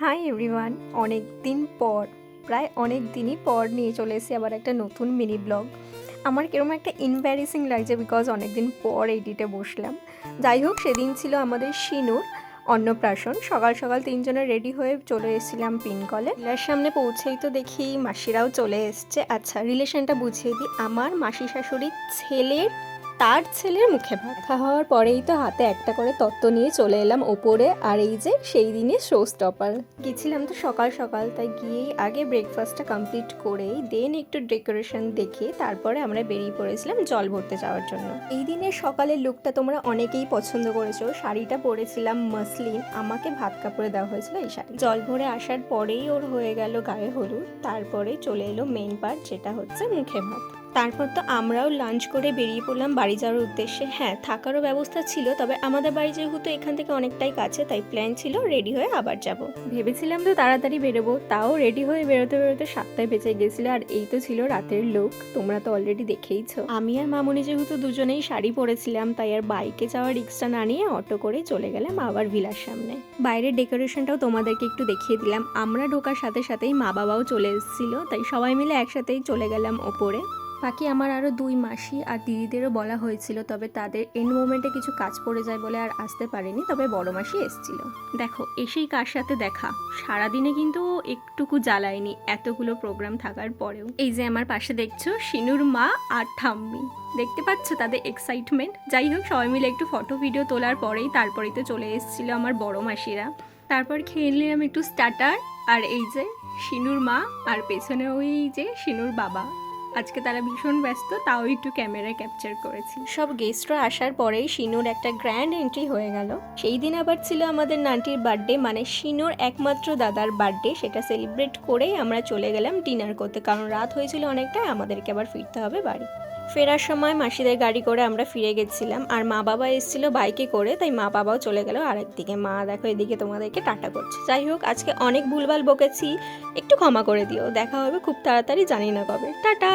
Hi everyone, অনেক দিন পর, প্রায় অনেক দিনই পর নিয়ে চলে এসেছি আবার একটা নতুন মিনি ব্লগ। আমার কিরকম একটা ইম্প্যারেসিং লাগছে বিকজ অনেক দিন পর এডিটে বসলাম। যাই হোক, সেদিন ছিল আমাদের শিনুর অন্নপ্রাশন। সকাল সকাল তিনজনে রেডি হয়ে চলে এসেছিলাম পিনকলে। রিলার সামনে পৌঁছেই তো দেখি মাসিরাও চলে এসছে। আচ্ছা, রিলেশনটা বুঝিয়ে দিই। আমার মাসি শাশুড়ির তার ছেলের মুখে ভাত দেখা হওয়ার পরেই তো হাতে একটা করে তত্ত্ব নিয়ে চলে এলাম ওপরে। আর এই যে সেই দিনে শো স্টপার গেছিলাম তো সকাল সকাল, তাই গিয়েই আগে ব্রেকফাস্টটা কমপ্লিট করেই দেন একটু ডেকোরেশন দেখে তারপরে আমরা বেরিয়ে পড়েছিলাম জল ভরতে যাওয়ার জন্য। এই দিনের সকালের লুকটা তোমরা অনেকেই পছন্দ করেছো। শাড়িটা পরেছিলাম মসলিন, আমাকে ভাত কাপড়ে দেওয়া হয়েছিল এই শাড়ি। জল ভরে আসার পরেই ওর হয়ে গেল গায়ে হলুদ, তারপরে চলে এলো মেন পার্ট, যেটা হচ্ছে মুখে ভাত। তারপর তো আমরাও লাঞ্চ করে বেরিয়ে পড়লাম বাড়ি যাওয়ার উদ্দেশ্যে। হ্যাঁ, থাকারও ব্যবস্থা ছিল, তবে আমাদের বাড়ি যেহেতু এখান থেকে অনেকটাই কাছে, তাই প্ল্যান ছিল রেডি হয়ে আবার যাব। ভেবেছিলাম তো তাড়াতাড়ি বেরোবো, তাও রেডি হয়ে বেরোতে বেরোতে 7টায় বেজে গেছিলো। আর এই তো ছিল রাতের লুক, তোমরা তো অলরেডি দেখেইছো। আমি আর মামুনি যেহেতু দুজনেই শাড়ি পরেছিলাম, তাই আর বাইকে যাওয়ার রিক্সটা না নিয়ে অটো করে চলে গেলাম আবার ভিলার সামনে। বাইরের ডেকোরেশনটাও তোমাদেরকে একটু দেখিয়ে দিলাম। আমরা ঢোকার সাথে সাথেই মা বাবাও চলে এসেছিল, তাই সবাই মিলে একসাথেই চলে গেলাম ওপরে। বাকি আমার আরও 2 মাসি আর দিদিদেরও বলা হয়েছিল, তবে তাদের এন্ড মোমেন্টে কিছু কাজ পড়ে যায় বলে আর আসতে পারেনি, তবে বড় মাসি এসেছিল। দেখো এসেই কার সাথে দেখা, সারাদিনে কিন্তু একটুকু জ্বালায়নি এতগুলো প্রোগ্রাম থাকার পরেও। এই যে আমার পাশে দেখছো শিনুর মা আর ঠাম্মি, দেখতে পাচ্ছ তাদের এক্সাইটমেন্ট। যাই হোক, সবাই মিলে একটু ফটো ভিডিও তোলার তারপরেই তো চলে এসেছিল আমার বড় মাসিরা। তারপর খেয়ে নিলাম একটু স্টার্টার। আর এই যে শিনুর মা আর পেছনে ওই যে শিনুর বাবা, আজকে তারা ভীষণ ব্যস্ত, তাও একটু ক্যামেরায় ক্যাপচার করেছি। সব গেস্টরা আসার পরেই শিনুর একটা গ্র্যান্ড এন্ট্রি হয়ে গেল। সেই দিন আবার ছিল আমাদের নান্টির বার্থডে, মানে শিনুর একমাত্র দাদার বার্থডে। সেটা সেলিব্রেট করেই আমরা চলে গেলাম ডিনার করতে, কারণ রাত হয়েছিল অনেকটাই, আমাদেরকে আবার ফিরতে হবে বাড়ি। ফেরার সময় মাসিদের গাড়ি করে আমরা ফিরে গেছিলাম, আর মা বাবা এসেছিল বাইকে করে, তাই মা বাবাও চলে গেল আরেকদিকে। মা দেখো এদিকে তোমাদেরকে টাটা করছে। যাই হোক, আজকে অনেক ভুলভাল বকেছি, একটু ক্ষমা করে দিও। দেখা হবে খুব তাড়াতাড়ি, জানি না কবে। টাটা।